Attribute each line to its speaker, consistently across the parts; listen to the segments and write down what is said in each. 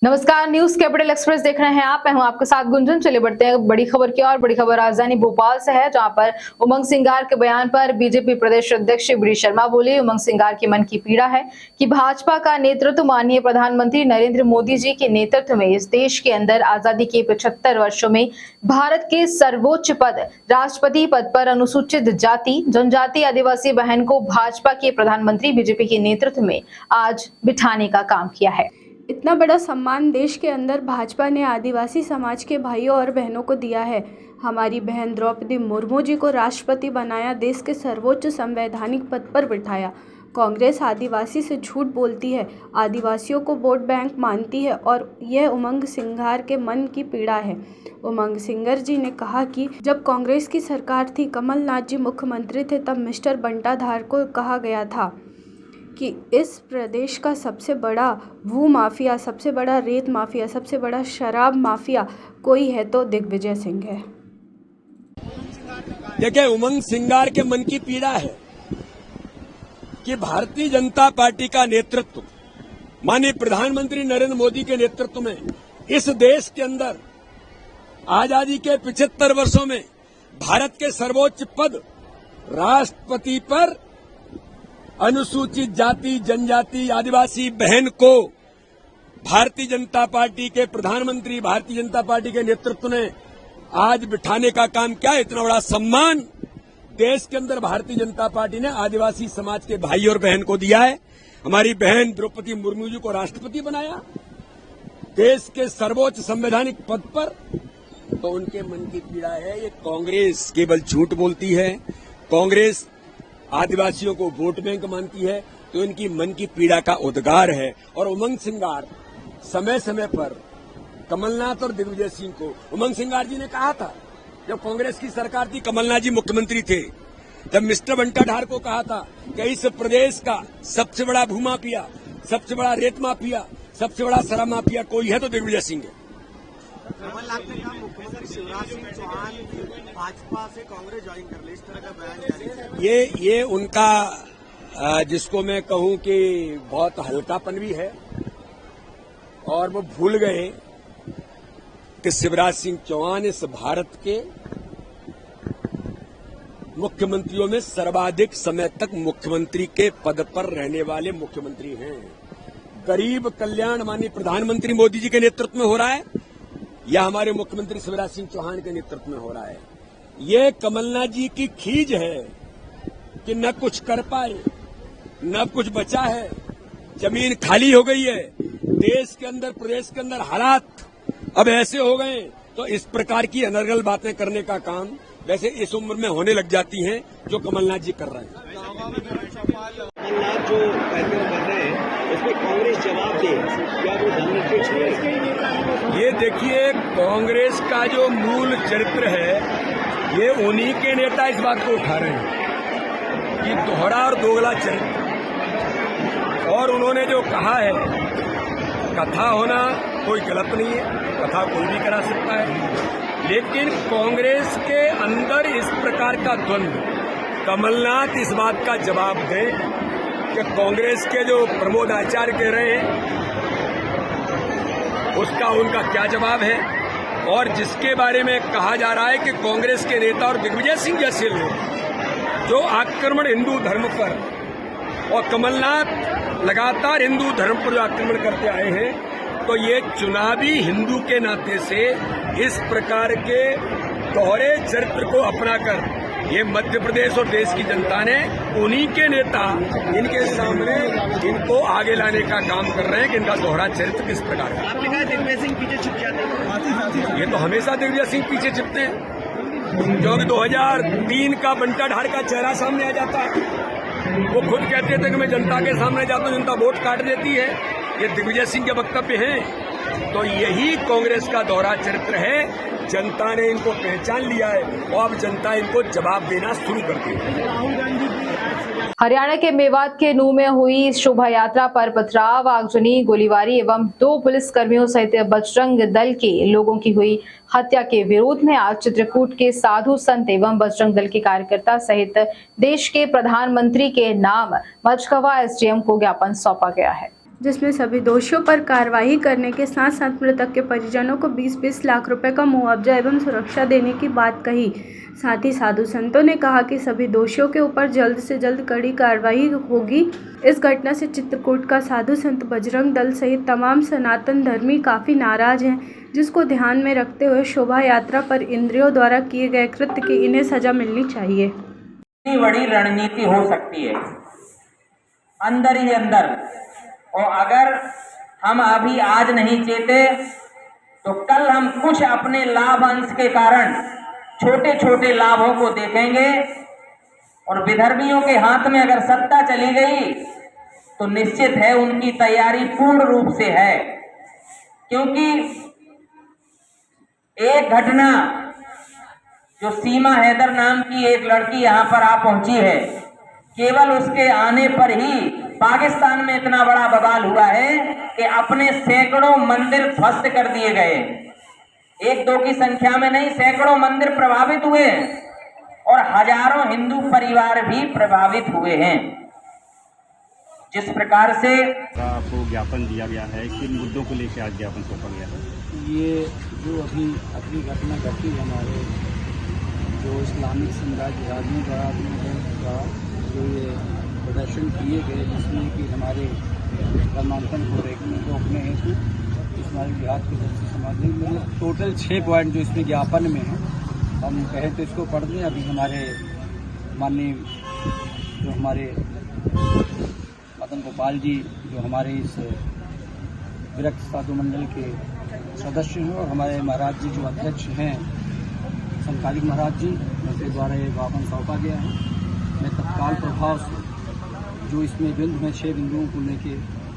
Speaker 1: नमस्कार, news capital express देख रहे हैं आप। मैं हूं आपके साथ गुंजन। चलिए बढ़ते हैं बड़ी खबर की और। बड़ी खबर राजधानी भोपाल से है, जहां पर उमंग सिंगार के बयान पर बीजेपी प्रदेश अध्यक्ष बी शर्मा बोले। उमंग सिंगार के मन की पीड़ा है कि भाजपा का नेतृत्व माननीय प्रधानमंत्री नरेंद्र मोदी जी के नेतृत्व में इस देश के अंदर आजादी के 75 वर्षों में भारत के सर्वोच्च पद राष्ट्रपति पद पर अनुसूचित जाति, जनजाति, आदिवासी बहन को भाजपा के प्रधानमंत्री बीजेपी के नेतृत्व में आज बिठाने का काम किया है।
Speaker 2: इतना बड़ा सम्मान देश के अंदर भाजपा ने आदिवासी समाज के भाइयों और बहनों को दिया है। हमारी बहन द्रौपदी मुर्मू जी को राष्ट्रपति बनाया, देश के सर्वोच्च संवैधानिक पद पर बिठाया। कांग्रेस आदिवासी से झूठ बोलती है, आदिवासियों को वोट बैंक मानती है और यह उमंग सिंगार के मन की पीड़ा है। उमंग सिंगर जी ने कहा कि जब कांग्रेस की सरकार थी, कमलनाथ जी मुख्यमंत्री थे, तब मिस्टर बंटाधार को कहा गया था कि इस प्रदेश का सबसे बड़ा भू माफिया, सबसे बड़ा रेत माफिया, सबसे बड़ा शराब माफिया कोई है तो दिग्विजय सिंह है।
Speaker 3: देखिए, उमंग सिंगार के मन की पीड़ा है कि भारतीय जनता पार्टी का नेतृत्व माननीय प्रधानमंत्री नरेंद्र मोदी के नेतृत्व में इस देश के अंदर आजादी के 75 वर्षों में भारत के सर्वोच्च पद राष्ट्रपति पर अनुसूचित जाति, जनजाति, आदिवासी बहन को भारतीय जनता पार्टी के प्रधानमंत्री, भारतीय जनता पार्टी के नेतृत्व ने आज बिठाने का काम किया। इतना बड़ा सम्मान देश के अंदर भारतीय जनता पार्टी ने आदिवासी समाज के भाई और बहन को दिया है। हमारी बहन द्रौपदी मुर्मू जी को राष्ट्रपति बनाया देश के सर्वोच्च संवैधानिक पद पर। तो उनके मन की पीड़ा है। ये कांग्रेस केवल झूठ बोलती है, कांग्रेस आदिवासियों को वोट बैंक मानती है, तो इनकी मन की पीड़ा का उद्गार है। और उमंग सिंगार समय समय पर कमलनाथ और दिग्विजय सिंह को, उमंग सिंगार जी ने कहा था जब कांग्रेस की सरकार थी, कमलनाथ जी मुख्यमंत्री थे, तब मिस्टर बंटाधार को कहा था कि इस प्रदेश का सबसे बड़ा भूमाफिया, सबसे बड़ा रेत माफिया, सबसे बड़ा शराब माफिया कोई है तो दिग्विजय सिंह है।
Speaker 4: कमलनाथ ने कहा मुख्यमंत्री शिवराज सिंह चौहान भाजपा से कांग्रेस ज्वाइन कर ले, इस तरह का बयान जारी।
Speaker 3: ये उनका जिसको मैं कहूं कि बहुत हल्कापन भी है, और वो भूल गए कि शिवराज सिंह चौहान इस भारत के मुख्यमंत्रियों में सर्वाधिक समय तक मुख्यमंत्री के पद पर रहने वाले मुख्यमंत्री हैं। गरीब कल्याण माननीय प्रधानमंत्री मोदी जी के नेतृत्व में हो रहा है या हमारे मुख्यमंत्री शिवराज सिंह चौहान के नेतृत्व में हो रहा है। ये कमलनाथ जी की खीज है कि न कुछ कर पाए, न कुछ बचा है, जमीन खाली हो गई है, देश के अंदर, प्रदेश के अंदर हालात अब ऐसे हो गए, तो इस प्रकार की अनर्गल बातें करने का काम वैसे इस उम्र में होने लग जाती हैं जो कमलनाथ जी कर रहे हैं।
Speaker 4: कमलनाथ जो पैटर्न कर रहे हैं उसमें कांग्रेस जवाब दे, क्या वो धननिरपेक्ष है?
Speaker 3: ये देखिए, कांग्रेस का जो मूल चरित्र है, ये उन्हीं के नेता इस बात को उठा रहे हैं कि दोहरा और दोगला चरित्र। और उन्होंने जो कहा है, कथा होना कोई गलत नहीं है, कथा कोई भी करा सकता है, लेकिन कांग्रेस के अंदर इस प्रकार का द्वंद्व, कमलनाथ इस बात का जवाब दें कि कांग्रेस के जो प्रमोद आचार्य कह रहे हैं उसका उनका क्या जवाब है। और जिसके बारे में कहा जा रहा है कि कांग्रेस के नेता और दिग्विजय सिंह जैसे लोग जो आक्रमण हिंदू धर्म पर, और कमलनाथ लगातार हिंदू धर्म पर जो आक्रमण करते आए हैं, तो ये चुनावी हिंदू के नाते से इस प्रकार के दोहरे चरित्र को अपनाकर ये मध्य प्रदेश और देश की जनता ने उन्हीं के नेता इनके सामने इनको आगे लाने का काम कर रहे हैं कि इनका दोहरा चरित्र किस प्रकार है।
Speaker 4: आपने कहा दिग्विजय सिंह पीछे छिप जाते हैं,
Speaker 3: ये तो हमेशा दिग्विजय सिंह पीछे छिपते हैं, क्योंकि 2003 का बंटाधार का चेहरा सामने आ जाता है। वो खुद कहते थे कि मैं जनता के सामने जाता हूं, जनता वोट काट देती है। ये दिग्विजय सिंह के वक्तव्य हैं। तो यही कांग्रेस का दोहरा चरित्र है। जनता ने इनको पहचान लिया है और अब जनता इनको जवाब देना शुरू कर दी है।
Speaker 1: हरियाणा के मेवात के नूह में हुई शोभा यात्रा पर पथराव, आगजनी, गोलीबारी एवं 2 पुलिसकर्मियों सहित बजरंग दल के लोगों की हुई हत्या के विरोध में आज चित्रकूट के साधु संत एवं बजरंग दल के कार्यकर्ता सहित देश के प्रधानमंत्री के नाम मझगवा एसडीएम को ज्ञापन सौंपा गया है।
Speaker 2: जिसमें सभी दोषियों पर कार्रवाई करने के साथ साथ मृतक के परिजनों को 20-20 लाख रुपए का मुआवजा एवं सुरक्षा देने की बात कही। साथ ही साधु संतों ने कहा कि सभी दोषियों के ऊपर जल्द से जल्द कड़ी कार्रवाई होगी। इस घटना से चित्रकूट का साधु संत बजरंग दल सहित तमाम सनातन धर्मी काफ़ी नाराज हैं, जिसको ध्यान में रखते हुए शोभा यात्रा पर इंद्रियों द्वारा किए गए कृत्य की इन्हें सजा मिलनी चाहिए।
Speaker 5: इतनी बड़ी रणनीति हो सकती है अंदर ही अंदर, और अगर हम अभी आज नहीं चेते तो कल हम कुछ अपने लाभ अंश के कारण छोटे छोटे लाभों को देखेंगे, और विधर्मियों के हाथ में अगर सत्ता चली गई तो निश्चित है उनकी तैयारी पूर्ण रूप से है। क्योंकि एक घटना जो सीमा हैदर नाम की एक लड़की यहाँ पर आ पहुंची है, केवल उसके आने पर ही पाकिस्तान में इतना बड़ा बवाल हुआ है कि अपने सैकड़ों मंदिर ध्वस्त कर दिए गए। एक दो की संख्या में नहीं, सैकड़ों मंदिर प्रभावित हुए और हजारों हिंदू परिवार भी प्रभावित हुए हैं। जिस प्रकार से
Speaker 6: आपको ज्ञापन दिया गया है, किन मुद्दों को लेकर आज ज्ञापन सौंपा गया है?
Speaker 7: ये जो अभी घटना घटी हमारे जो इस्लामिक साम्राज्यवादियों द्वारा जो ये प्रदर्शन किए गए, जिसमें कि हमारे धर्मांतरण को रोकने हेतु हमारे बिहार के दृष्टि समाज में टोटल 6 पॉइंट जो इसमें ज्ञापन में है, हम कहें तो इसको पढ़ दें। अभी हमारे माननीय जो हमारे मदन गोपाल जी जो हमारे इस विरक्त साधु मंडल के सदस्य हैं, और हमारे महाराज जी जो अध्यक्ष हैं संकालिक महाराज जी, उनके द्वारा ये ज्ञापन सौंपा गया है। मैं तत्काल प्रभाव से जो इसमें बिंदु में 6 बिंदुओं को लेके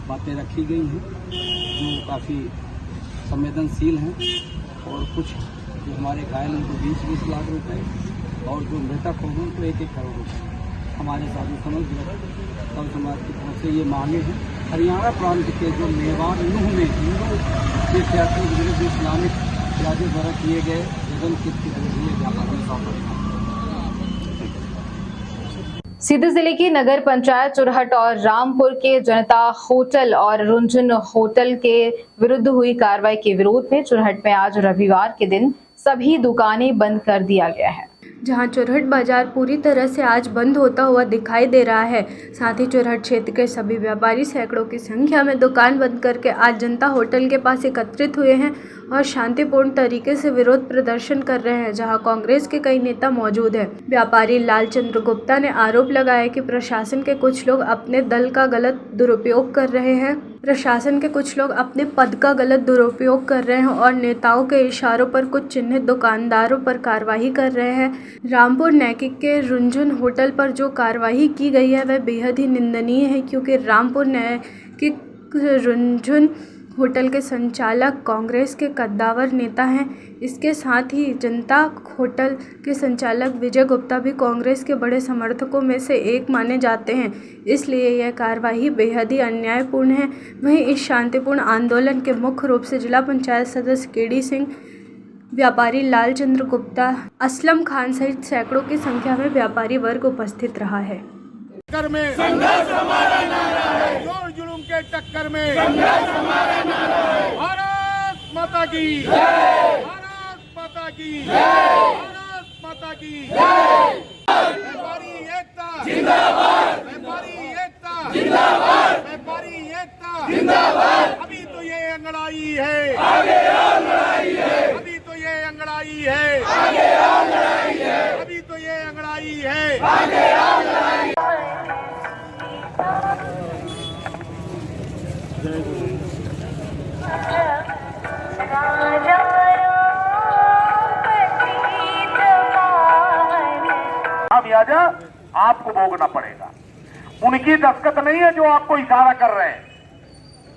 Speaker 7: बातें रखी गई हैं जो काफ़ी संवेदनशील हैं, और कुछ जो हमारे घायल उनको 20-20 लाख रुपए और जो मृतक हो गए उनको 1-1 करोड़ रुपए हमारे साधु समाज की तरफ से ये मांगे हैं। हरियाणा प्रांत के जो मेवाड़ नूह में हिंदू तीर्थयात्रियों के विरुद्ध इस्लामिक राज्यों द्वारा किए गए जगन कृत्य के लिए ज्ञापन सौंपा गया।
Speaker 1: सीधी जिले की नगर पंचायत चुरहट और रामपुर के जनता होटल और रुंझुन होटल के विरुद्ध हुई कार्रवाई के विरोध में चुरहट में आज रविवार के दिन सभी दुकानें बंद कर दिया गया है।
Speaker 2: जहां चुरहट बाजार पूरी तरह से आज बंद होता हुआ दिखाई दे रहा है। साथ ही चुरहट क्षेत्र के सभी व्यापारी सैकड़ों की संख्या में दुकान बंद करके आज जनता होटल के पास एकत्रित हुए हैं और शांतिपूर्ण तरीके से विरोध प्रदर्शन कर रहे हैं, जहां कांग्रेस के कई नेता मौजूद हैं। व्यापारी लालचंद्र गुप्ता ने आरोप लगाया कि प्रशासन के कुछ लोग अपने दल का गलत दुरुपयोग कर रहे हैं। प्रशासन के कुछ लोग अपने पद का गलत दुरुपयोग कर रहे हैं और नेताओं के इशारों पर कुछ चिन्हित दुकानदारों पर कार्रवाई कर रहे हैं। रामपुर नैकिक के रुंझुन होटल पर जो कार्रवाई की गई है वह बेहद ही निंदनीय है, क्योंकि रामपुर नैकिक रुंझुन होटल के संचालक कांग्रेस के कद्दावर नेता हैं। इसके साथ ही जनता होटल के संचालक विजय गुप्ता भी कांग्रेस के बड़े समर्थकों में से एक माने जाते हैं। इसलिए यह कार्रवाई बेहद ही अन्यायपूर्ण है। वहीं इस शांतिपूर्ण आंदोलन के मुख्य रूप से जिला पंचायत सदस्य केडी सिंह, व्यापारी लालचंद्र गुप्ता, असलम खान सहित सैकड़ों की संख्या में व्यापारी वर्ग उपस्थित रहा है।
Speaker 8: संघर्ष हमारा नारा है, जोर जुलूम के टक्कर में संघर्ष हमारा नारा है। भारत माता की जय, भारत माता की जय, भारत माता की जय। व्यापारी एकता जिंदाबाद, व्यापारी एकता जिंदाबाद, व्यापारी एकता जिंदाबाद। अभी तो ये अंगड़ाई है, आगे और लड़ाई है। अभी तो ये अंगड़ाई है, आगे और लड़ाई है। अभी तो ये अंगड़ाई है, आगे और लड़ाई।
Speaker 9: लिहाजा आपको भोगना पड़ेगा। उनकी दस्तखत नहीं है जो आपको इशारा कर रहे हैं।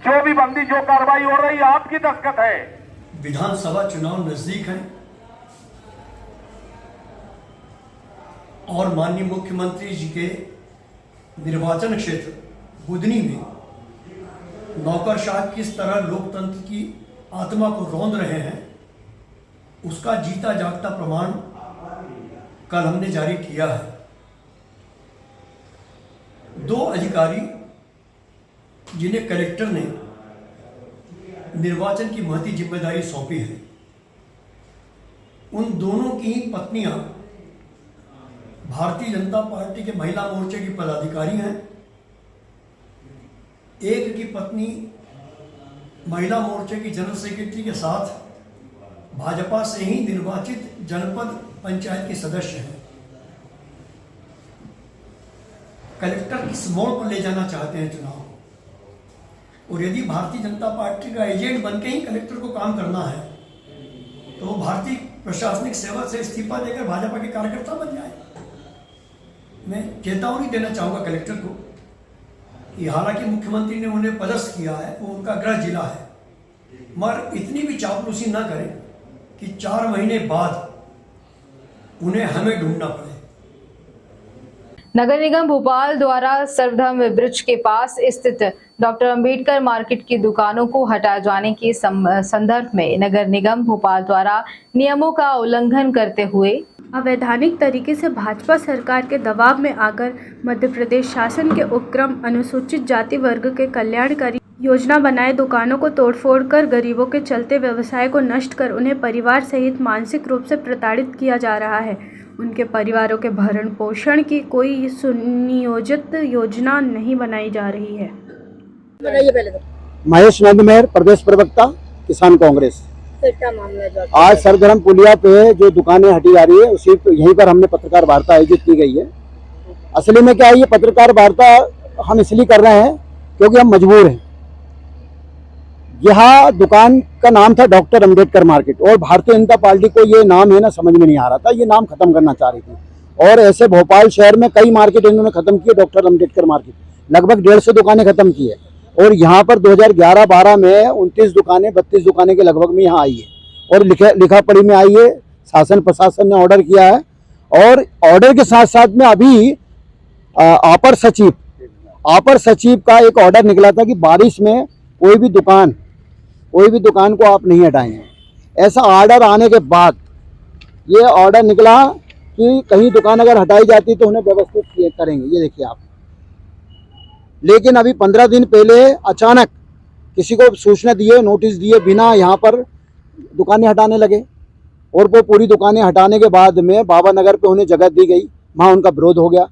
Speaker 9: जो भी बंदी जो कार्रवाई हो रही है आपकी दस्तखत है।
Speaker 10: विधानसभा चुनाव नजदीक है और माननीय मुख्यमंत्री जी के निर्वाचन क्षेत्र बुधनी में नौकरशाह किस तरह लोकतंत्र की आत्मा को रौंद रहे हैं, उसका जीता जागता प्रमाण कल हमने जारी किया है। 2 अधिकारी जिन्हें कलेक्टर ने निर्वाचन की महती जिम्मेदारी सौंपी है, उन दोनों की पत्नियां भारतीय जनता पार्टी के महिला मोर्चे की पदाधिकारी हैं। एक की पत्नी महिला मोर्चे की जनरल सेक्रेटरी के साथ भाजपा से ही निर्वाचित जनपद पंचायत की सदस्य हैं। कलेक्टर किस मोड़ पर ले जाना चाहते हैं चुनाव को, और यदि भारतीय जनता पार्टी का एजेंट बनके ही कलेक्टर को काम करना है तो वो भारतीय प्रशासनिक सेवा से इस्तीफा देकर भाजपा के कार्यकर्ता बन जाए। मैं चेतावनी देना चाहूँगा कलेक्टर को कि हालांकि मुख्यमंत्री ने उन्हें पदस्थ किया है, वो उनका गृह जिला है, मगर इतनी भी चापलूसी ना करें कि 4 महीने बाद उन्हें हमें ढूंढना पड़े।
Speaker 1: नगर निगम भोपाल द्वारा सर्वधर्म ब्रिज के पास स्थित डॉक्टर अंबेडकर मार्केट की दुकानों को हटाए जाने के संदर्भ में नगर निगम भोपाल द्वारा नियमों का उल्लंघन करते हुए
Speaker 2: अवैधानिक तरीके से भाजपा सरकार के दबाव में आकर मध्य प्रदेश शासन के उपक्रम अनुसूचित जाति वर्ग के कल्याणकारी योजना बनाए दुकानों को तोड़फोड़ कर गरीबों के चलते व्यवसाय को नष्ट कर उन्हें परिवार सहित मानसिक रूप से प्रताड़ित किया जा रहा है। उनके परिवारों के भरण पोषण की कोई सुनियोजित योजना नहीं बनाई जा रही है।
Speaker 11: महेश नंदमेहर, प्रदेश प्रवक्ता, किसान कांग्रेस।
Speaker 12: क्या मामला है?
Speaker 11: आज सरधर्म पुलिया पे जो दुकानें हटी जा रही है उसी यहीं पर हमने पत्रकार वार्ता आयोजित की गई है। असली में क्या है, ये पत्रकार वार्ता हम इसलिए कर रहे हैं क्योंकि हम मजबूर हैं। यहाँ दुकान का नाम था डॉक्टर अंबेडकर मार्केट और भारतीय जनता पार्टी को ये नाम है ना समझ में नहीं आ रहा था, ये नाम खत्म करना चाह रही थी। और ऐसे भोपाल शहर में कई मार्केट इन्होंने खत्म किए, डॉक्टर अंबेडकर मार्केट लगभग 150 दुकानें खत्म की है। और यहाँ पर 2011-12 में 29 दुकानें 32 दुकानें के लगभग में यहाँ आई है और लिखा पढ़ी में आई है। शासन प्रशासन ने ऑर्डर किया है और ऑर्डर के साथ साथ में अभी अपर सचिव का एक ऑर्डर निकला था कि बारिश में कोई भी दुकान को आप नहीं हटाएंगे। ऐसा ऑर्डर आने के बाद ये ऑर्डर निकला कि कहीं दुकान अगर हटाई जाती तो उन्हें व्यवस्थित करेंगे। ये देखिए आप, लेकिन अभी 15 दिन पहले अचानक किसी को सूचना दिए, नोटिस दिए बिना यहाँ पर दुकानें हटाने लगे और वो पूरी दुकानें हटाने के बाद में बाबा नगर पे उन्हें जगह दी गई, वहाँ उनका विरोध हो गया।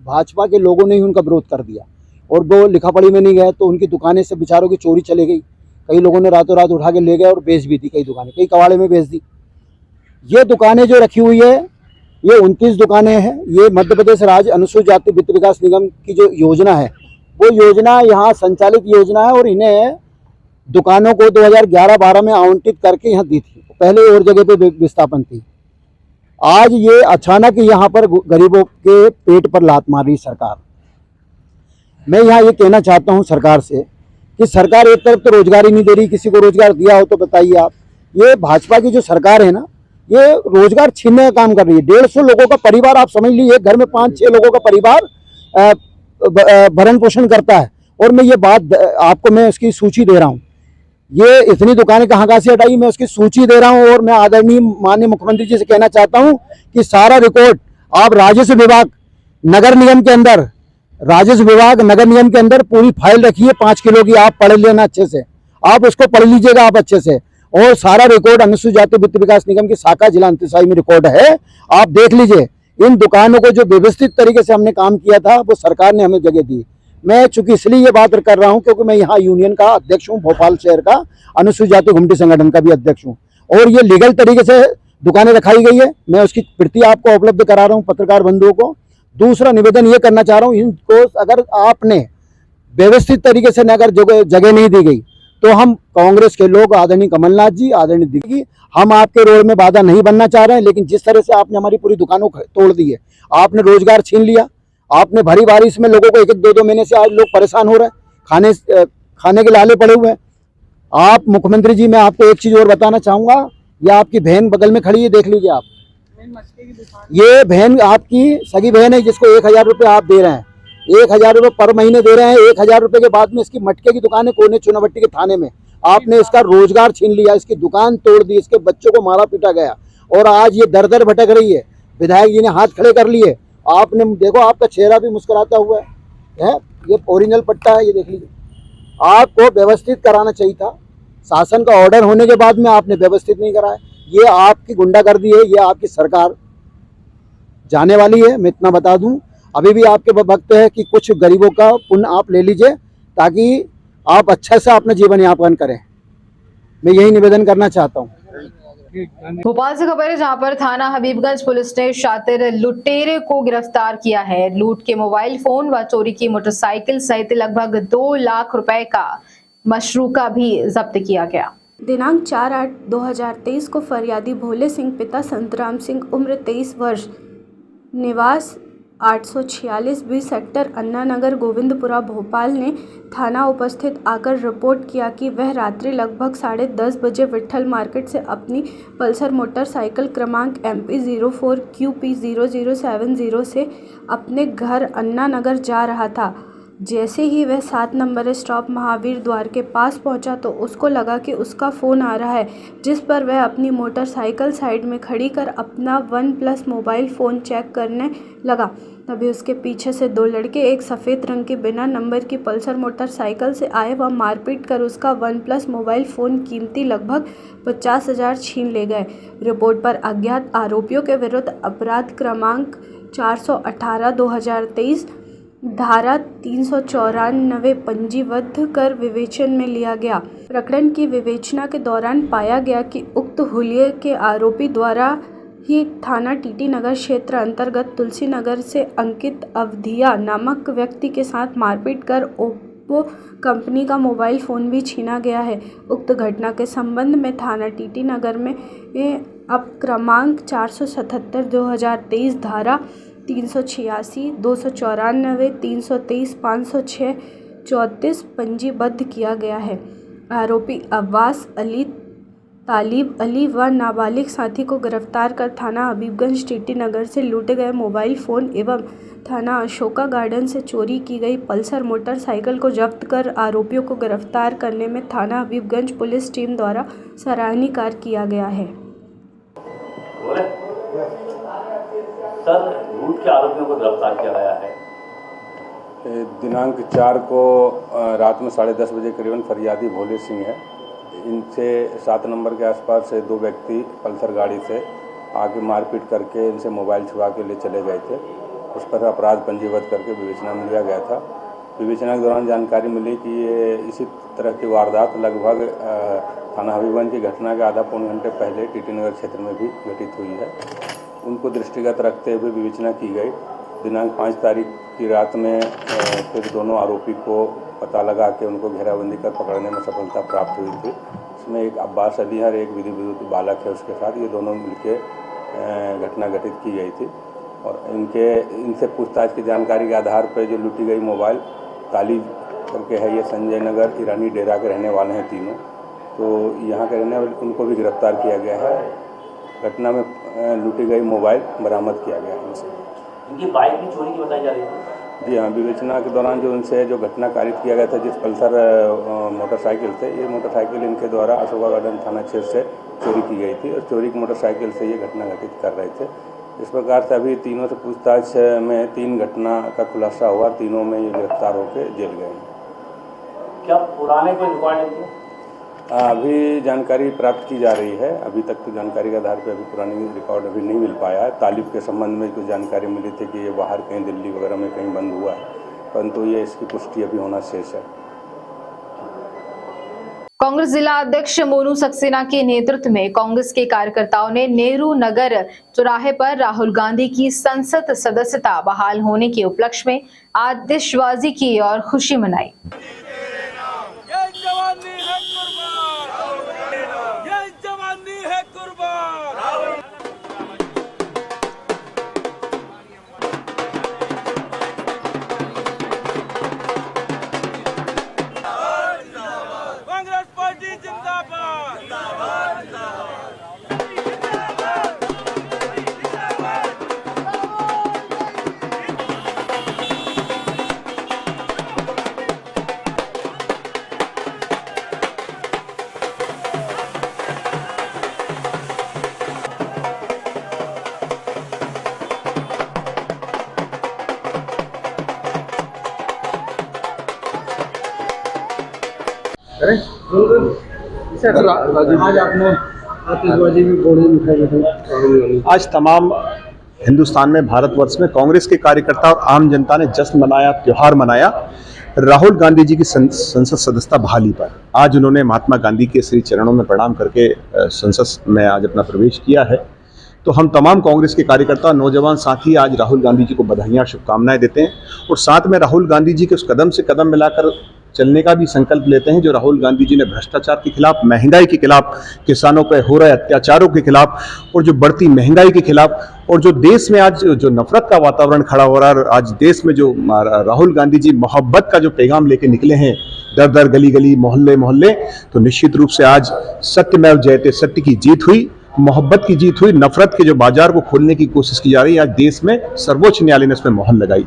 Speaker 11: भाजपा के लोगों ने ही उनका विरोध कर दिया और वो लिखा पढ़ी में नहीं गए तो उनकी दुकानें से बेचारों की चोरी चली गई। कई लोगों ने रातों रात उठा के ले गए और बेच भी दी, कई दुकानें कई कबाड़े में बेच दी। ये दुकानें जो रखी हुई है ये 29 दुकानें हैं। ये मध्य प्रदेश राज्य अनुसूचित जाति वित्त विकास निगम की जो योजना है वो योजना यहाँ संचालित योजना है और इन्हें दुकानों को 2011-12 में आवंटित करके यहाँ दी थी, पहले और जगह पे विस्थापन थी। आज ये अचानक यहाँ पर गरीबों के पेट पर लात मार रही सरकार। मैं यहाँ ये कहना चाहता हूँ सरकार से कि सरकार एक तरफ तो रोजगार ही नहीं दे रही, किसी को रोजगार दिया हो तो बताइए आप। ये भाजपा की जो सरकार है ना, ये रोजगार छीनने का काम कर रही है। 150 लोगों का परिवार, आप समझ लीजिए घर में 5-6 लोगों का परिवार भरण पोषण करता है। और मैं ये बात आपको मैं उसकी सूची दे रहा हूँ, ये इतनी दुकानें कहाँ से हटाई, मैं उसकी सूची दे रहा हूँ। और मैं आदरणीय माननीय मुख्यमंत्री जी से कहना चाहता हूँ कि सारा रिकॉर्ड आप राजस्व विभाग नगर निगम के अंदर पूरी फाइल रखिए 5 किलो की, आप पढ़ लेना अच्छे से, आप उसको पढ़ लीजिएगा आप अच्छे से। और सारा रिकॉर्ड अनुसूचित जाति वित्त विकास निगम की शाखा जिला अंतरसाई में रिकॉर्ड है, आप देख लीजिए। इन दुकानों को जो व्यवस्थित तरीके से हमने काम किया था वो सरकार ने हमें जगह दी। मैं चूंकि इसलिए ये बात कर रहा हूं क्योंकि मैं यहाँ यूनियन का अध्यक्ष हूँ, भोपाल शहर का अनुसूचित जाति घुमटी संगठन का भी अध्यक्ष हूँ और ये लीगल तरीके से दुकानें रखाई गई है। मैं उसकी प्रति आपको उपलब्ध करा रहा हूँ पत्रकार बंधुओं को। दूसरा निवेदन ये करना चाह रहा हूँ, इनको अगर आपने व्यवस्थित तरीके से अगर जगह नहीं दी गई तो हम कांग्रेस के लोग, आदरणीय कमलनाथ जी, आदरणीय दिग्गी, हम आपके रोड में बाधा नहीं बनना चाह रहे हैं। लेकिन जिस तरह से आपने हमारी पूरी दुकानों को तोड़ दी है, आपने रोजगार छीन लिया, आपने भरी बारिश में लोगों को 1-2 महीने से आज लोग परेशान हो रहे हैं, खाने के लाले पड़े हुए हैं। आप मुख्यमंत्री जी, मैं आपको एक चीज और बताना चाहूंगा, ये आपकी बहन बगल में खड़ी है, देख लीजिए आप, ये बहन आपकी सगी बहन है जिसको 1000 रुपये आप दे रहे हैं, 1000 रुपये पर महीने दे रहे हैं। 1000 रुपये के बाद में इसकी मटके की दुकान है कोने चुनाभट्टी के थाने में, आपने इसका रोजगार छीन लिया, इसकी दुकान तोड़ दी, इसके बच्चों को मारा पीटा गया और आज ये दर दर भटक रही है। विधायक जी ने हाथ खड़े कर लिए, आपने देखो आपका चेहरा भी मुस्कुराता हुआ है। ये ओरिजिनल पट्टा है, ये देख लीजिए, आपको व्यवस्थित कराना चाहिए था। शासन का ऑर्डर होने के बाद में आपने व्यवस्थित नहीं कराया। ये आपकी गुंडागर्दी है, ये आपकी सरकार जाने वाली है। मैं इतना बता दूं, अभी भी आपके वक्त है कि कुछ गरीबों का पुण्य आप ले लीजिए ताकि आप अच्छे से अपना जीवन यापन करें। मैं यही निवेदन करना चाहता हूँ।
Speaker 1: भोपाल से खबर है जहां पर थाना हबीबगंज पुलिस ने शातिर लुटेरे को गिरफ्तार किया है। लूट के मोबाइल फोन व चोरी की मोटरसाइकिल सहित लगभग 2 लाख रुपए का मशरूका भी जब्त किया गया।
Speaker 2: दिनांक 4/8/2023 को फरियादी भोले सिंह पिता संतराम सिंह उम्र 23 वर्ष निवास 846 बी सेक्टर अन्ना नगर गोविंदपुरा भोपाल ने थाना उपस्थित आकर रिपोर्ट किया कि वह रात्रि लगभग 10:30 बजे विट्ठल मार्केट से अपनी पल्सर मोटरसाइकिल क्रमांक MP04QP0070 से अपने घर अन्ना नगर जा रहा था। जैसे ही वह 7 नंबर स्टॉप महावीर द्वार के पास पहुंचा तो उसको लगा कि उसका फ़ोन आ रहा है, जिस पर वह अपनी मोटरसाइकिल साइड में खड़ी कर अपना OnePlus मोबाइल फ़ोन चेक करने लगा। तभी उसके पीछे से 2 लड़के एक सफ़ेद रंग की बिना नंबर की पल्सर मोटरसाइकिल से आए व मारपीट कर उसका OnePlus मोबाइल फ़ोन कीमती लगभग 50,000 छीन ले गए। रिपोर्ट पर अज्ञात आरोपियों के विरुद्ध अपराध क्रमांक 418/2023 धारा 394 पंजीबद्ध कर विवेचन में लिया गया। प्रकरण की विवेचना के दौरान पाया गया कि उक्त हुलिये के आरोपी द्वारा ही थाना टीटी नगर क्षेत्र अंतर्गत तुलसी नगर से अंकित अवधिया नामक व्यक्ति के साथ मारपीट कर ओप्पो कंपनी का मोबाइल फ़ोन भी छीना गया है। उक्त घटना के संबंध में थाना टीटी नगर में अब क्रमांक 477/2023 धारा 386, 294, 323, 506, 34 पंजीबद्ध किया गया है। आरोपी अब्बास अली, तालिब अली व नाबालिग साथी को गिरफ्तार कर थाना हबीबगंज टीटी नगर से लूटे गए मोबाइल फ़ोन एवं थाना अशोका गार्डन से चोरी की गई पल्सर मोटरसाइकिल को जब्त कर आरोपियों को गिरफ्तार करने में थाना हबीबगंज पुलिस टीम द्वारा सराहनीय कार्य किया गया है।
Speaker 12: सर, लूट के आरोपियों को गिरफ्तार किया गया है।
Speaker 6: दिनांक 4 को रात में 10:30 बजे करीबन फरियादी भोले सिंह है। इनसे 7 नंबर के आसपास से 2 व्यक्ति पल्सर गाड़ी से आके मारपीट करके इनसे मोबाइल छुड़ा के ले चले गए थे। उस पर अपराध पंजीबद्ध करके विवेचना में लिया गया था। विवेचना के दौरान जानकारी मिली कि ये इसी तरह की वारदात लगभग थाना हबीबगंज की घटना के आधा पौन घंटे पहले टीटी नगर क्षेत्र में भी घटित हुई है। उनको दृष्टिगत रखते हुए विवेचना की गई। दिनांक 5 तारीख की रात में फिर दोनों आरोपी को पता लगा के उनको घेराबंदी कर पकड़ने में सफलता प्राप्त हुई थी। इसमें एक अब्बास अली और एक विधि विरुद्ध बालक है, उसके साथ ये दोनों मिलके घटना घटित की गई थी। और इनसे पूछताछ की जानकारी के आधार पर जो लूटी गई मोबाइल तालिब करके है, ये संजय नगर ईरानी डेरा के रहने वाले हैं तीनों, तो यहाँ के रहने वाले उनको भी गिरफ्तार किया गया है। घटना में लूटी गई मोबाइल बरामद किया गया है इनसे।
Speaker 12: इनकी बाइक भी चोरी की बताई जा रही है।
Speaker 6: जी हाँ, विवेचना के दौरान जो उनसे जो घटना कारित किया गया था, जिस पल्सर मोटरसाइकिल से, ये मोटरसाइकिल इनके द्वारा अशोका गार्डन थाना क्षेत्र से चोरी की गई थी और चोरी की मोटरसाइकिल से ये घटना घटित कर रहे थे। इस प्रकार से अभी तीनों से पूछताछ में 3 घटना का खुलासा हुआ, तीनों में ये गिरफ्तार होकर जेल गए हैं।
Speaker 12: क्या पुराने कोई रिकॉर्ड है?
Speaker 6: अभी जानकारी प्राप्त की जा रही है। अभी तक तो जानकारी के आधार पर अभी पुरानी रिकॉर्ड अभी नहीं मिल पाया है। तालिब के संबंध में कुछ जानकारी मिली थी कि ये बाहर कहीं दिल्ली वगैरह में कहीं बंद हुआ है, परंतु ये इसकी पुष्टि अभी होना शेष है।
Speaker 1: कांग्रेस जिला अध्यक्ष मोनू सक्सेना के नेतृत्व में कांग्रेस के कार्यकर्ताओं ने नेहरू नगर चौराहे पर राहुल गांधी की संसद सदस्यता बहाल होने के उपलक्ष्य में आतिशबाजी की और खुशी मनाई।
Speaker 7: आज आपने आतिशबाजी में गोली मिठाई
Speaker 13: आज तमाम हिंदुस्तान में, भारतवर्ष में कांग्रेस के कार्यकर्ता और आम जनता ने जश्न मनाया, त्योहार मनाया राहुल गांधी जी की संसद सदस्यता बहाली पर। आज उन्होंने महात्मा गांधी के श्री चरणों में प्रणाम करके संसद में आज अपना प्रवेश किया है। तो हम तमाम कांग्रेस के कार्यकर्ता, नौजवान साथी आज राहुल गांधी जी को बधाइयाँ, शुभकामनाएं देते हैं और साथ में राहुल गांधी जी के उस कदम से कदम मिलाकर चलने का भी संकल्प लेते हैं जो राहुल गांधी जी ने भ्रष्टाचार के खिलाफ, महंगाई के खिलाफ, किसानों पर हो रहे अत्याचारों के खिलाफ और जो बढ़ती महंगाई के खिलाफ और जो देश में आज जो नफरत का वातावरण खड़ा हो रहा है, आज देश में जो राहुल गांधी जी मोहब्बत का जो पैगाम लेके निकले हैं, दर दर गली गली, मोहल्ले मोहल्ले, तो निश्चित रूप से आज सत्यमेव जयते, सत्य की जीत हुई, मोहब्बत की जीत हुई। नफरत के जो बाजार को खोलने की कोशिश की जा रही है, आज देश में सर्वोच्च न्यायालय ने इसमें मोहर लगाई।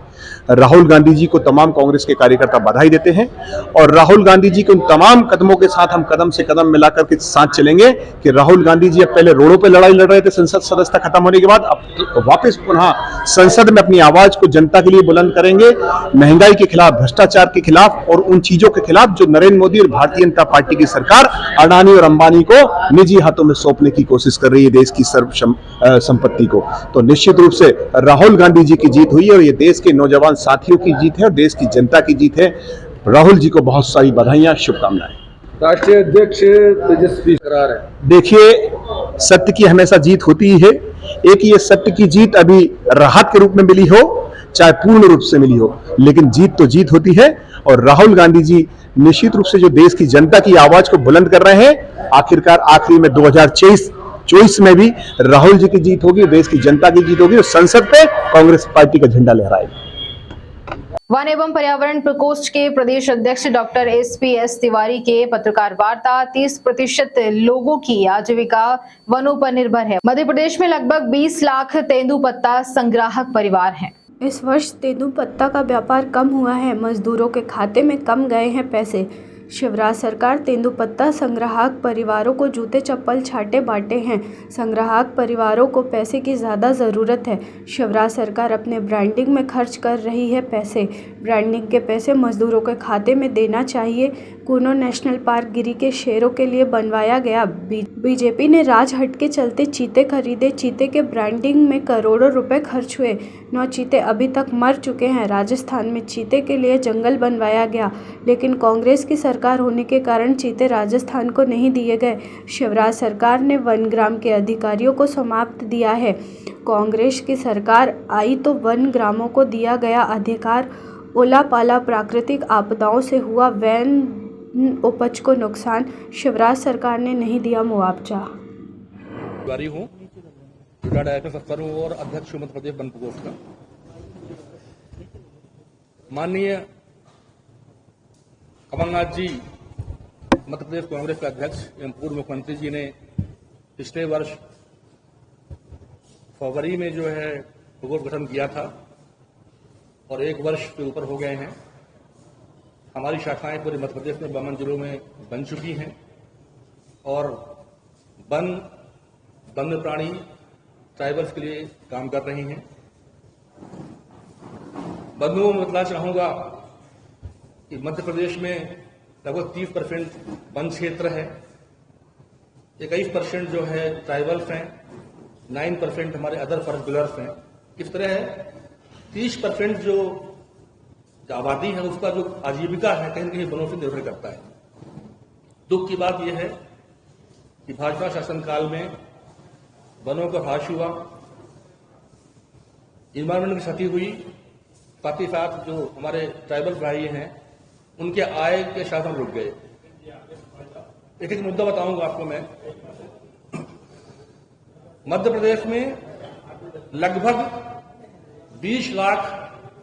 Speaker 13: राहुल गांधी जी को तमाम कांग्रेस के कार्यकर्ता बधाई देते हैं और राहुल गांधी जी के उन तमाम कदमों के साथ हम कदम से कदम मिलाकर के साथ चलेंगे कि राहुल गांधी जी अब पहले रोडों पे लड़ाई लड़ रहे थे संसद सदस्यता खत्म होने के बाद, अब वापस पुनः संसद में अपनी आवाज को जनता के लिए बुलंद करेंगे, महंगाई के खिलाफ, भ्रष्टाचार के खिलाफ और उन चीजों के खिलाफ जो नरेंद्र मोदी और भारतीय जनता पार्टी की सरकार अडानी और अंबानी को निजी हाथों में सौंपने की कोशिश कर रही है, देश की सर्व संपत्ति को। तो निश्चित रूप से राहुल गांधी जी की जीत हुई और ये देश के नौजवान साथियों की जीत है और देश की जनता की जीत है। राहुल जी को बहुत सारी बधाइयां, शुभकामनाएं।
Speaker 7: राष्ट्रीय अध्यक्ष तेजस्वी करार है।
Speaker 13: देखिए, सत्य की हमेशा जीत होती ही है। एक ये सत्य की जीत अभी राहत के रूप में मिली हो, चाहे पूर्ण रूप से मिली हो, लेकिन जीत तो जीत होती है और राहुल गांधी जी निश्चित रूप से जो देश की जनता की आवाज को बुलंद कर रहे हैं, आखिरकार आखिरी में 2024 में भी राहुल जी की जीत होगी, देश की जनता की जीत होगी और संसद पे कांग्रेस पार्टी का झंडा लहराएगा।
Speaker 1: वन एवं पर्यावरण प्रकोष्ठ के प्रदेश अध्यक्ष डॉक्टर SP तिवारी के पत्रकार वार्ता। 30% लोगों की आजीविका वनों पर निर्भर है। मध्य प्रदेश में लगभग 20 लाख तेंदुपत्ता संग्राहक परिवार हैं।
Speaker 2: इस वर्ष तेंदुपत्ता का व्यापार कम हुआ है, मजदूरों के खाते में कम गए हैं पैसे। शिवराज सरकार तेंदुपत्ता संग्राहक परिवारों को जूते चप्पल छाटे बांटे हैं। संग्राहक परिवारों को पैसे की ज़्यादा ज़रूरत है। शिवराज सरकार अपने ब्रांडिंग में खर्च कर रही है पैसे। ब्रांडिंग के पैसे मजदूरों के खाते में देना चाहिए। कूनो नेशनल पार्क गिरी के शेरों के लिए बनवाया गया। बीजेपी ने राजहट के चलते चीते खरीदे। चीते के ब्रांडिंग में करोड़ों रुपए खर्च हुए। 9 चीते अभी तक मर चुके हैं। राजस्थान में चीते के लिए जंगल बनवाया गया, लेकिन कांग्रेस की सरकार होने के कारण चीते राजस्थान को नहीं दिए गए। शिवराज सरकार ने वनग्राम के अधिकारियों को समाप्त दिया है। कांग्रेस की सरकार आई तो वनग्रामों को दिया गया अधिकार। ओला पाला, प्राकृतिक आपदाओं से हुआ वैन उपज को नुकसान, शिवराज सरकार ने नहीं दिया मुआवजा।
Speaker 14: हूँ, रिटायर्ड IAS अफसर हूँ और अध्यक्ष मध्य प्रदेश वन प्रकोष्ठ का। माननीय कमलनाथ जी, मध्य प्रदेश कांग्रेस के अध्यक्ष एवं पूर्व मुख्यमंत्री जी ने पिछले वर्ष फरवरी में जो है प्रकोष्ठ गठन किया था और 1 वर्ष से ऊपर हो गए हैं। हमारी शाखाएं पूरे मध्य प्रदेश में 52 जिलों में बन चुकी हैं और वन्य प्राणी ट्राइबल्स के लिए काम कर रही हैं। बंधुओं में बताना चाहूंगा कि मध्य प्रदेश में लगभग 30% वन क्षेत्र है, 21% जो है ट्राइबल्स हैं, 9% हमारे अदर फॉरेस्ट डिवेलपर्स हैं। किस तरह है 30% जो आबादी है उसका जो आजीविका है कहीं न कहीं वनों से निर्भर करता है। दुख की बात यह है कि भाजपा शासनकाल में वनों का ह्रास हुआ, इन्वायरमेंट की क्षति हुई, साथ ही साथ जो हमारे ट्राइबल भाई हैं उनके आय के साधन रुक गए। एक एक मुद्दा बताऊंगा आपको मैं। मध्य प्रदेश में लगभग 20 लाख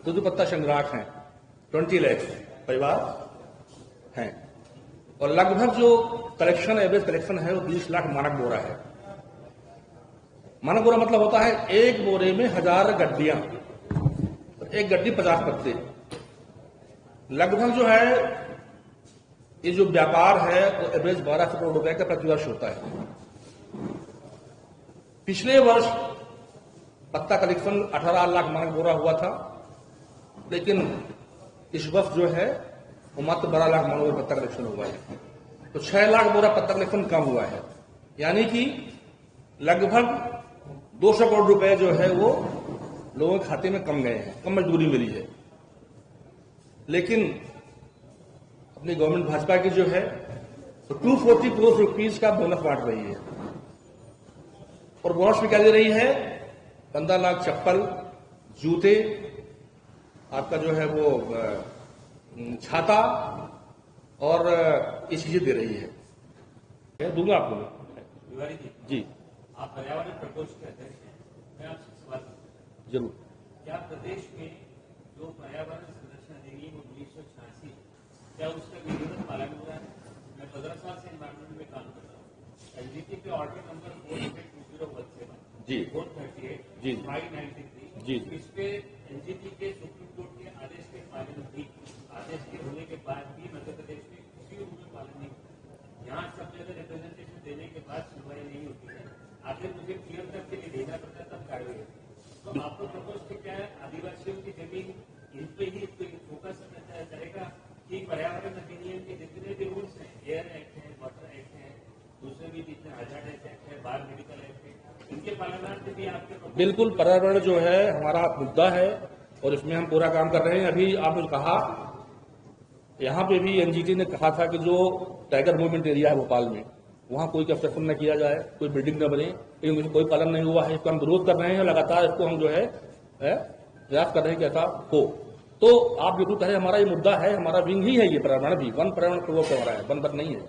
Speaker 14: तेंदुपत्ता संग्राहक हैं, 20 लाख परिवार हैं और लगभग जो कलेक्शन एवरेज कलेक्शन है वो 20 लाख मानक बोरा है। मानक बोरा मतलब होता है एक बोरे में 1000 गड्डियां, एक गड्डी 50 पत्ते। लगभग जो है ये जो व्यापार है वो एवरेज 1200 करोड़ रुपए का प्रतिवर्ष होता है। पिछले वर्ष पत्ता कलेक्शन 18 लाख मानक बोरा हुआ था, लेकिन इस वर्ष जो है वो मात्र 12 लाख मानक पत्ता कलेक्शन हुआ है। तो 6 लाख बोरा पत्ता कलेक्शन कम हुआ है, यानी कि लगभग 200 करोड़ रुपए जो है वो लोगों के खाते में कम गए हैं, कम मजदूरी मिली है। लेकिन अपनी गवर्नमेंट भाजपा की जो है तो 240 करोड़ रुपीज का बोनस बांट रही है, और बोनस में क्या दे रही है? 15 लाख चप्पल, जूते, आपका जो है वो छाता और ये चीजें दे रही है। दूंगा आपको
Speaker 12: तिवारी
Speaker 14: जी।
Speaker 12: आप पर्यावरण प्रकोष्ठ के अध्यक्ष हैं, मैं आपसे सवाल करूं।
Speaker 14: जरूर।
Speaker 12: क्या प्रदेश में जो पर्यावरण संरक्षण अधिनियम 1986 क्या उसका विधिवत पालन हुआ है? मैं 15 साल से एनवायरमेंट में काम कर रहा हूँ। एनजीटी के ऑर्डर नंबर 42017
Speaker 14: जी
Speaker 12: 438
Speaker 14: जी
Speaker 12: 593
Speaker 14: जी
Speaker 12: इस पे एनजीटी के सुप्रीम कोर्ट के आदेश के पालन भी, आदेश के होने के बाद भी मध्य प्रदेश में किसी रूप में पालन नहीं होता। यहाँ सब जगह रिप्रेजेंटेशन देने के बाद सुनवाई नहीं होती है, आखिर मुझे क्लियर करके लिए भेजना पड़ता तब कार्रवाई होती है। तो आपको प्रपोज क्या है, आदिवासियों की जमीन इन पे ही फोकस करेगा कि पर्यावरण अधिनियम के जितने भी रूल्स हैं, एयर एक्ट है, वाटर एक्ट है, दूसरे भी जितने हजार्ड एक्ट है, बाल मेडिकल एक्ट है, इनके पालनार्थ भी आपके?
Speaker 14: बिल्कुल, पर्यावरण जो है हमारा मुद्दा है और इसमें हम पूरा काम कर रहे हैं। अभी आपने कहा, यहाँ पे भी एनजीटी ने कहा था कि जो टाइगर मूवमेंट एरिया है भोपाल में, वहाँ कोई कंस्ट्रक्शन न किया जाए, कोई बिल्डिंग न बने, लेकिन कोई पालन नहीं हुआ है। इसका हम विरोध कर रहे हैं, लगातार इसको हम जो है प्रयास कर रहे हैं कि ऐसा हो। तो आप बिल्कुल कह रहे हैं, हमारा ये मुद्दा है, हमारा विंग ही है ये पर्यावरण भी, वन पर्यावरण प्रकोष्ठ हो रहा है, वन नहीं है।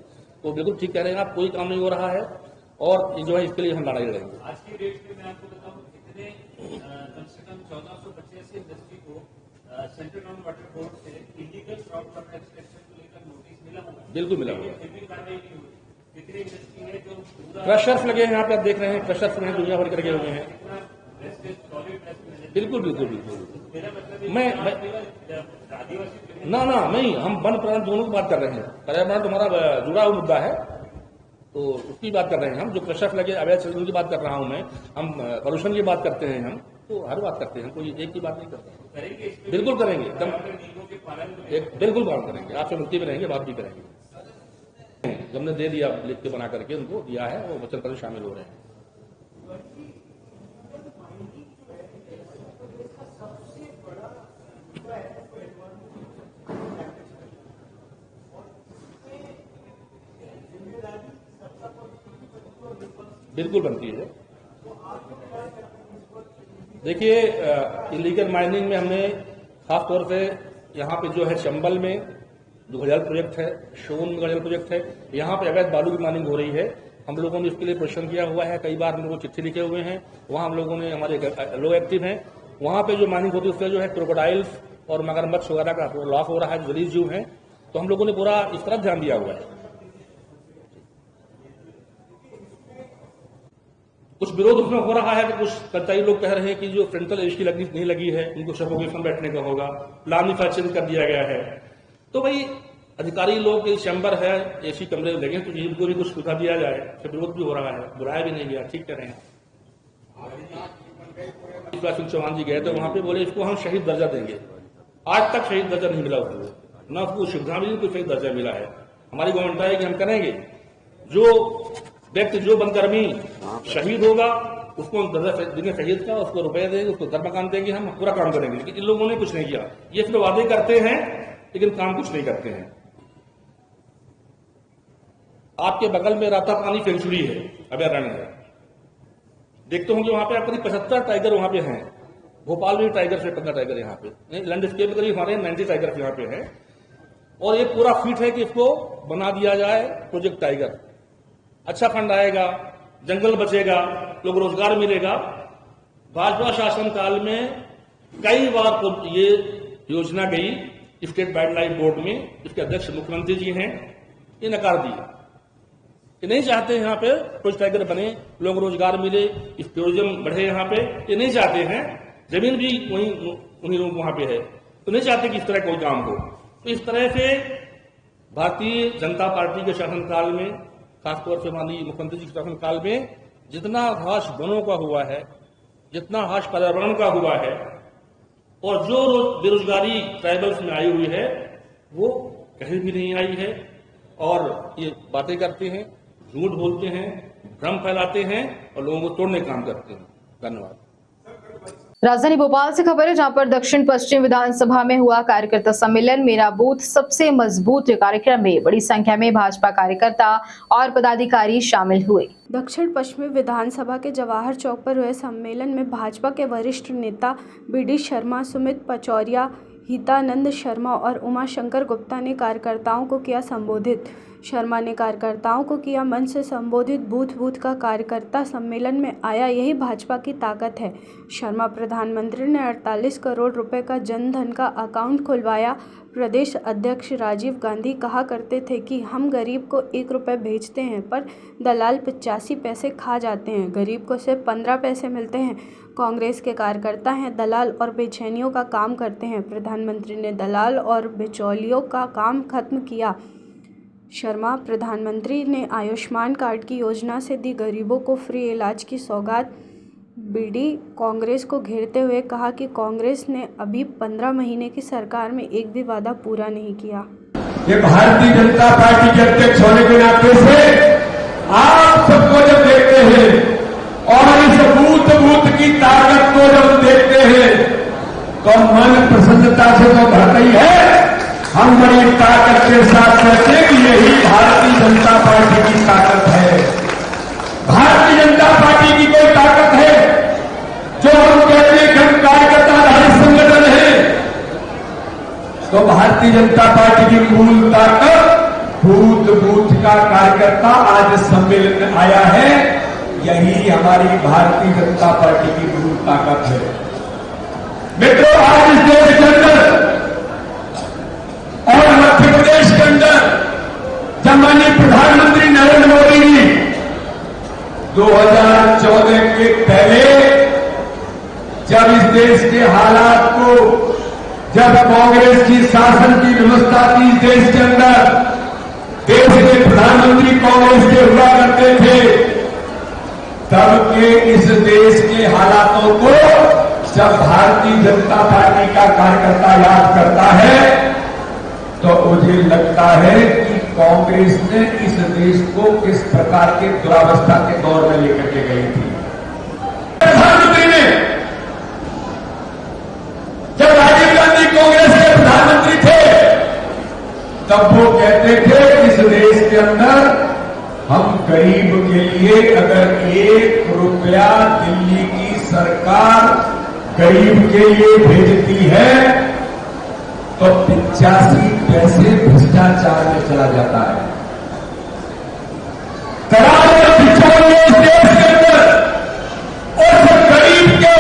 Speaker 14: तो बिल्कुल ठीक कह रहे हैं आप, कोई काम नहीं हो रहा है और ये जो है इसके लिए हम लड़ाई लड़ेंगे।
Speaker 12: आज की डेट में मैं आपको बताऊं, कितने कम से कम 1485 इंडस्ट्री को सेंट्रल ग्राउंड वाटर बोर्ड से इलीगल क्रॉप वाटर एक्सट्रैक्शन को लेकर नोटिस मिला हुआ है।
Speaker 14: बिल्कुल मिला हुआ है,
Speaker 12: फिर भी कार्रवाई नहीं हुई। कितनी इंडस्ट्री है जो पूरा
Speaker 14: क्रशर्स लगे हैं यहाँ पे, आप देख रहे हैं क्रशर्स में दुनिया भर के लगे हुए हैं। बिल्कुल बिल्कुल बिल्कुल। मैं ना नहीं, हम वन पर्यावरण दोनों की बात कर रहे हैं। पर्यावरण तो हमारा जुड़ा हुआ मुद्दा है, तो उसकी बात कर रहे हैं हम। जो क्रशर्स लगे अवैध संरक्षण की बात कर रहा हूं मैं, हम पॉल्यूशन की बात करते हैं, हम तो हर बात करते हैं, कोई एक की बात नहीं करते। बिल्कुल करेंगे, एकदम बिल्कुल बात करेंगे, आपसे मिलते भी रहेंगे, बात भी करेंगे। हमने दे दिया, लिख के बना करके उनको दिया है, वो वचन पत्र शामिल हो रहे हैं। बिल्कुल बनती है। देखिए, इलीगल माइनिंग में हमने खास तौर से यहाँ पे जो है चंबल में जो गजल प्रोजेक्ट है, शोन में गजल प्रोजेक्ट है, यहाँ पे अवैध बालू की माइनिंग हो रही है। हम लोगों ने इसके लिए प्रश्न किया हुआ है, कई बार हम लोगों को चिट्ठी लिखे हुए हैं। वहाँ हम लोगों ने, हमारे लोग एक्टिव हैं, वहाँ पे जो माइनिंग होती है उससे जो है क्रोकोडाइल्स और मगरमच्छ वगैरह का लॉस हो रहा है, जलील जीव है। तो हम लोगों ने पूरा इस तरफ ध्यान दिया हुआ है। कुछ विरोध उसमें हो रहा है कि कुछ कई लोग कह रहे हैं कि जो फ्रंटल एज की लगी नहीं लगी है, उनको सफोकेशन बैठने का होगा, प्लान मैन्युफैक्चरिंग कर दिया गया है। तो भाई अधिकारी लोग के चैम्बर है, एसी कमरे लगे, तो इनको भी कुछ सुविधा दिया जाए। तो विरोध भी हो रहा है, बुलाया भी नहीं गया, ठीक कह रहे हैं। शिवराज सिंह चौहान जी गए तो वहां पे बोले इसको हम शहीद दर्जा देंगे। आज तक शहीद दर्जा नहीं मिला उसको, न उसको सुविधा मिली, कोई शहीद दर्जा मिला है। हमारी गवर्नमेंट है कि हम करेंगे, जो व्यक्ति, जो बनकर्मी शहीद होगा उसको दर्जा देंगे शहीद का, उसको रुपए देंगे, उसको घर मकान देंगे, हम पूरा काम करेंगे। लेकिन इन लोगों ने कुछ नहीं किया। ये सिर्फ वादे करते हैं लेकिन काम कुछ नहीं करते हैं। आपके बगल में रातापानी सेंचुरी है, अभयारण्य है, देखते होंगे वहां पे आप करीब 75 टाइगर वहां पे हैं। भोपाल में टाइगर से 15 टाइगर यहाँ पे, लैंडस्केप में करीब हमारे 90 टाइगर यहाँ पे है। और ये पूरा फिट है कि इसको बना दिया जाए प्रोजेक्ट टाइगर। अच्छा फंड आएगा, जंगल बचेगा, लोग रोजगार मिलेगा। भाजपा शासन काल में कई बार ये योजना गई स्टेट वाइल्ड लाइफ बोर्ड में, इसके अध्यक्ष मुख्यमंत्री जी हैं, ये नकार दी। ये नहीं चाहते यहाँ पे कुछ टाइगर बने, लोग रोजगार मिले, टूरिज्म बढ़े यहाँ पे, ये नहीं चाहते हैं। जमीन भी उन्हीं लोगों वहां पे है, तो नहीं चाहते कि इस तरह कोई काम हो। तो इस तरह से भारतीय जनता पार्टी के शासनकाल में, खासतौर से माननीय मुख्यमंत्री जी के शासनकाल में, जितना ह्रास वनों का हुआ है, जितना ह्रास पर्यावरण का हुआ है, और जो बेरोजगारी ट्राइबल्स में आई हुई है, वो कहीं भी नहीं आई है। और ये बातें करते हैं, झूठ बोलते हैं, भ्रम फैलाते हैं और लोगों को तोड़ने का काम करते हैं। धन्यवाद।
Speaker 1: राजधानी भोपाल से खबर है, जहां पर दक्षिण पश्चिम विधानसभा में हुआ कार्यकर्ता सम्मेलन मेरा बूथ सबसे मजबूत कार्यक्रम में बड़ी संख्या में भाजपा कार्यकर्ता और पदाधिकारी शामिल हुए।
Speaker 2: दक्षिण पश्चिमी विधानसभा के जवाहर चौक पर हुए सम्मेलन में भाजपा के वरिष्ठ नेता BD शर्मा, सुमित पचौरिया, हितानंद शर्मा और उमाशंकर गुप्ता ने कार्यकर्ताओं को किया संबोधित। शर्मा ने कार्यकर्ताओं को किया मंच से संबोधित। बूथ बूथ का कार्यकर्ता सम्मेलन में आया, यही भाजपा की ताकत है। शर्मा, प्रधानमंत्री ने 48 करोड़ रुपए का जन धन का अकाउंट खुलवाया। प्रदेश अध्यक्ष राजीव गांधी कहा करते थे कि हम गरीब को 1 रुपये भेजते हैं पर दलाल 85 पैसे खा जाते हैं, गरीब को सिर्फ 15 पैसे मिलते हैं। कांग्रेस के कार्यकर्ता हैं, दलाल और बेचैनियों का काम करते हैं। प्रधानमंत्री ने दलाल और बिचौलियों का काम खत्म किया। शर्मा, प्रधानमंत्री ने आयुष्मान कार्ड की योजना से दी गरीबों को फ्री इलाज की सौगात। BD कांग्रेस को घेरते हुए कहा कि कांग्रेस ने अभी 15 महीने की सरकार में एक भी वादा पूरा नहीं किया।
Speaker 3: ये भारतीय जनता पार्टी के अध्यक्ष होने के नाते से आप सबको जब देखते हैं और इस बूथ बूथ की ताकत को जब देखते हैं तो मन प्रसन्नता से तो भरता ही है। हम बड़ी ताकत के साथ कहते हैं कि यही भारतीय जनता पार्टी की ताकत है। भारतीय जनता पार्टी की कोई ताकत है जो हम कहते हैं कि हम कार्यकर्ता आधारित संगठन है, तो भारतीय जनता पार्टी की मूल ताकत बूथ बूथ का कार्यकर्ता आज सम्मेलन में आया है। यही हमारी भारतीय जनता पार्टी की मूल ताकत है। मित्रों, आज इस देश के अंदर और मध्य प्रदेश के अंदर जब माननीय प्रधानमंत्री नरेंद्र मोदी जी 2014 के पहले जब इस देश के हालात को, जब कांग्रेस की शासन की व्यवस्था थी इस देश के अंदर, देश के प्रधानमंत्री कांग्रेस के हुआ करते थे, तब के इस देश के हालातों को जब भारतीय जनता पार्टी का कार्यकर्ता याद करता है तो मुझे लगता है कि कांग्रेस ने इस देश को किस प्रकार के दुरावस्था के दौर में लेकर के गई थी। प्रधानमंत्री ने, जब राजीव गांधी कांग्रेस के प्रधानमंत्री थे, तब वो कहते थे इस देश के अंदर हम गरीब के लिए अगर 1 रुपया दिल्ली की सरकार गरीब के लिए भेजती है तो 85 पैसे भ्रष्टाचार में चला जाता है। दलाल और बिचौलिए इस देश के अंदर उस गरीब के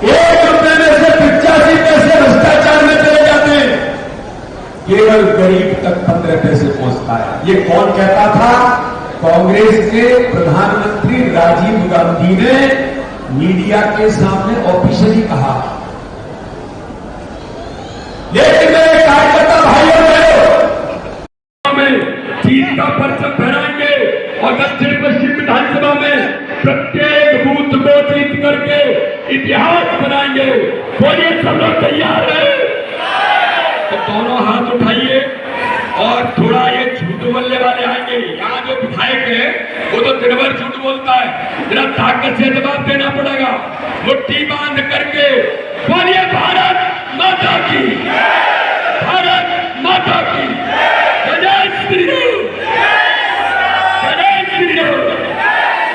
Speaker 3: 1 रुपये में से 85 पैसे भ्रष्टाचार में चले जाते हैं, केवल गरीब तक 15 पैसे पहुंचता है। ये कौन कहता था? कांग्रेस के प्रधानमंत्री राजीव गांधी ने मीडिया के सामने ऑफिशियली कहा। लेकिन मेरे कार्यकर्ता भाइयों में जीत का परचम फहराएंगे और दक्षिण पश्चिम विधानसभा में प्रत्येक बूथ को जीत करके इतिहास बनाएंगे। बोलिए, सब लोग तैयार हैं? तो दोनों हाथ उठाइए और थोड़ा ये झूठ बोलने वाले आएंगे। यहाँ जो विधायक है वो तो दिन भर झूठ बोलता है, जरा ताकत से जवाब देना पड़ेगा। मुट्ठी बांध करके बोलिए, भारत माता की, भारत माता की जय श्री राम, जय श्री राम।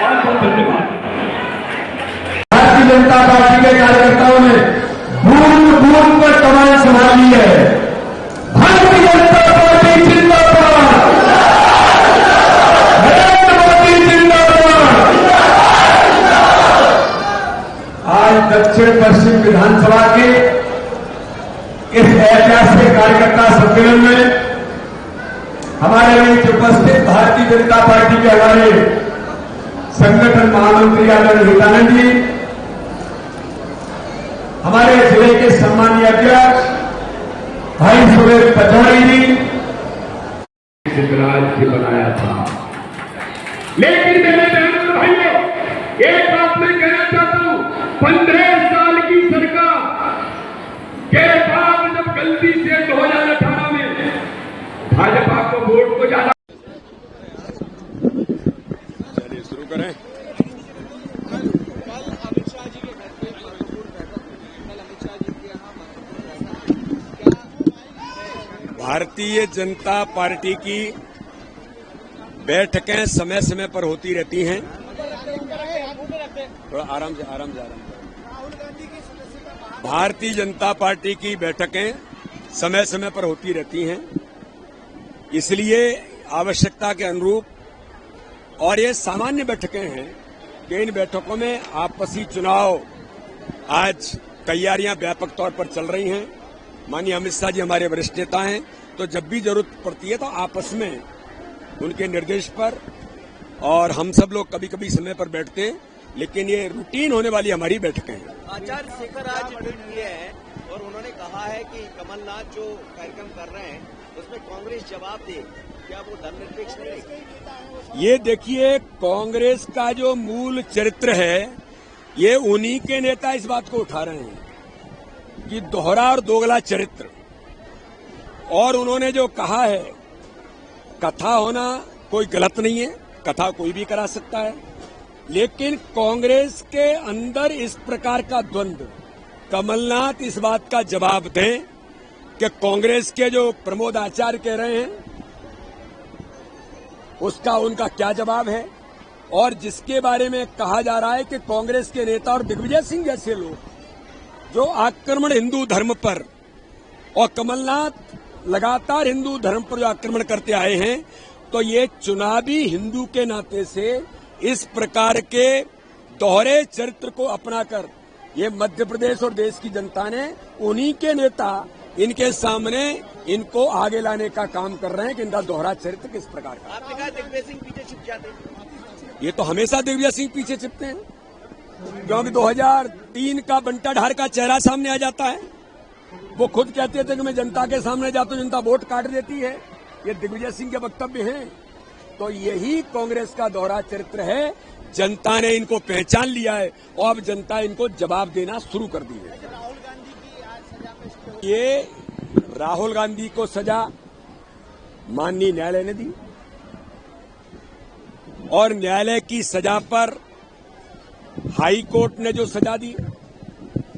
Speaker 3: बहुत बहुत धन्यवाद। भारतीय जनता पार्टी के कार्यकर्ताओं ने बूथ बूथ पर कमान संभाली है। भारतीय जनता पार्टी जिंदाबाद, नरेंद्र मोदी जिंदाबाद। आज दक्षिण पश्चिम विधानसभा के इस ऐतिहासिक कार्यकर्ता सम्मेलन में हमारे बीच उपस्थित भारतीय जनता पार्टी के हमारे संगठन महामंत्री आदरणीय हितानंद जी, हमारे जिले के सम्मानीय अध्यक्ष भाई सुमित पचौरी जी, सिद्धराज से बनाया था। लेकिन मेरे बहनों और भाइयों, एक बात मैं कहना चाहता हूं, 15 साल की सरकार के बाद जब गलती से 2018 में भाजपा को वोट को ज्यादा भारतीय जनता पार्टी की बैठकें समय समय पर होती रहती हैं। थोड़ा आराम से भारतीय जनता पार्टी की बैठकें समय समय पर होती रहती हैं, इसलिए आवश्यकता के अनुरूप और ये सामान्य बैठकें हैं कि इन बैठकों में आपसी चुनाव आज तैयारियां व्यापक तौर पर चल रही हैं। माननीय अमित शाह जी हमारे वरिष्ठ नेता हैं, तो जब भी जरूरत पड़ती है तो आपस में उनके निर्देश पर और हम सब लोग कभी कभी समय पर बैठते हैं, लेकिन ये रूटीन होने वाली हमारी बैठकें हैं।
Speaker 4: आचार्य शेखर आज ट्वीट किए हैं और उन्होंने कहा है कि कमलनाथ जो कार्यक्रम कर रहे हैं उसमें कांग्रेस जवाब दे, क्या वो धर्मनिरपेक्ष नहीं?
Speaker 3: ये देखिए, कांग्रेस का जो मूल चरित्र है ये उन्हीं के नेता इस बात को उठा रहे हैं कि दोहरा और दोगला चरित्र। और उन्होंने जो कहा है, कथा होना कोई गलत नहीं है, कथा कोई भी करा सकता है, लेकिन कांग्रेस के अंदर इस प्रकार का द्वंद्व, कमलनाथ इस बात का जवाब दें कि कांग्रेस के जो प्रमोद आचार्य कह रहे हैं उसका उनका क्या जवाब है। और जिसके बारे में कहा जा रहा है कि कांग्रेस के नेता और दिग्विजय सिंह जैसे लोग जो आक्रमण हिंदू धर्म पर, और कमलनाथ लगातार हिंदू धर्म पर जो आक्रमण करते आए हैं, तो ये चुनावी हिंदू के नाते से इस प्रकार के दोहरे चरित्र को अपनाकर ये मध्य प्रदेश और देश की जनता ने उन्हीं के नेता इनके सामने इनको आगे लाने का काम कर रहे हैं कि इनका दोहरा चरित्र किस प्रकार का।
Speaker 4: आपने कहा दिग्विजय सिंह पीछे छिप जाते हैं,
Speaker 3: ये तो हमेशा दिग्विजय सिंह पीछे छिपते हैं, क्योंकि 2003 का बंटा ढार का चेहरा सामने आ जाता है। वो खुद कहते थे कि मैं जनता के सामने जाता हूं, जनता वोट काट देती है, ये दिग्विजय सिंह के वक्तव्य हैं। तो यही कांग्रेस का दोहरा चरित्र है। जनता ने इनको पहचान लिया है और अब जनता इनको जवाब देना शुरू कर दी है। ये राहुल गांधी को सजा माननीय न्यायालय ने दी और न्यायालय की सजा पर हाई कोर्ट ने जो सजा दी,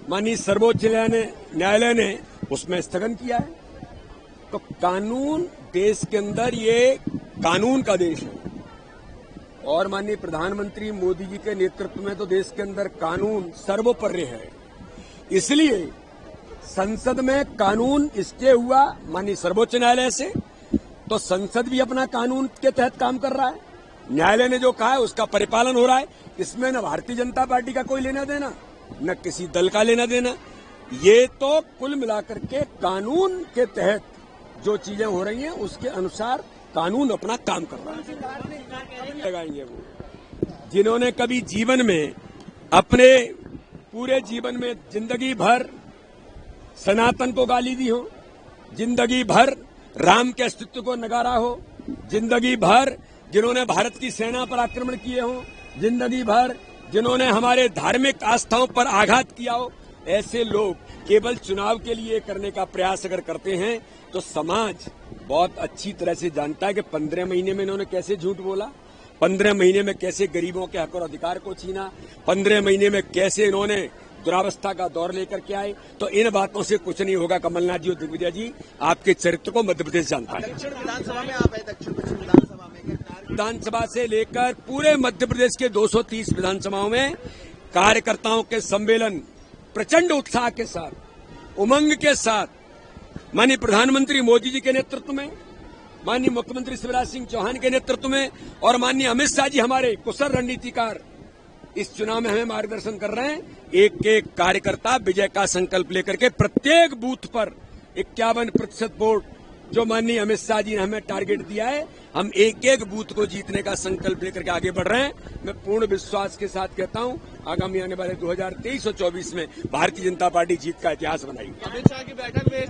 Speaker 3: माननीय सर्वोच्च न्यायालय ने उसमें स्थगन किया है। तो कानून देश के अंदर, ये कानून का देश है और माननीय प्रधानमंत्री मोदी जी के नेतृत्व में तो देश के अंदर कानून सर्वोपरि है। इसलिए संसद में कानून स्टे हुआ माननीय सर्वोच्च न्यायालय से, तो संसद भी अपना कानून के तहत काम कर रहा है। न्यायालय ने जो कहा है उसका परिपालन हो रहा है। इसमें न भारतीय जनता पार्टी का कोई लेना देना, न किसी दल का लेना देना। ये तो कुल मिलाकर के कानून के तहत जो चीजें हो रही हैं उसके अनुसार कानून अपना काम कर रहा है। लगाएंगे वो जिन्होंने कभी जीवन में, अपने पूरे जीवन में जिंदगी भर सनातन को गाली दी हो, जिंदगी भर राम के अस्तित्व को नकारा हो, जिंदगी भर जिन्होंने भारत की सेना पर आक्रमण किए हो, जिंदगी भर जिन्होंने हमारे धार्मिक आस्थाओं पर आघात किया हो, ऐसे लोग केवल चुनाव के लिए करने का प्रयास अगर करते हैं तो समाज बहुत अच्छी तरह से जानता है कि 15 महीने में इन्होंने कैसे झूठ बोला, 15 महीने में कैसे गरीबों के हक और अधिकार को छीना, 15 महीने में कैसे इन्होंने दुरावस्था का दौर लेकर के आए। तो इन बातों से कुछ नहीं होगा। कमलनाथ जी और दिग्विजय जी, आपके चरित्र को मध्य प्रदेश जानता है।
Speaker 4: दक्षिण विधानसभा में आप है, दक्षिण पश्चिम विधानसभा में
Speaker 3: विधानसभा से लेकर पूरे मध्य प्रदेश के 230 विधानसभाओं में कार्यकर्ताओं के सम्मेलन प्रचंड उत्साह के साथ, उमंग के साथ, माननीय प्रधानमंत्री मोदी जी के नेतृत्व में, माननीय मुख्यमंत्री शिवराज सिंह चौहान के नेतृत्व में और माननीय अमित शाह जी हमारे कुशल रणनीतिकार इस चुनाव में हमें मार्गदर्शन कर रहे हैं। एक एक कार्यकर्ता विजय का संकल्प लेकर के प्रत्येक बूथ पर 51% वोट जो माननीय अमित शाह जी ने हमें टारगेट दिया है, हम एक एक बूथ को जीतने का संकल्प लेकर के आगे बढ़ रहे हैं। मैं पूर्ण विश्वास के साथ कहता हूं, आगामी आने वाले 2023 और 24 में भारतीय जनता पार्टी जीत का इतिहास बनाएगी।
Speaker 4: अमित शाह की बैठक में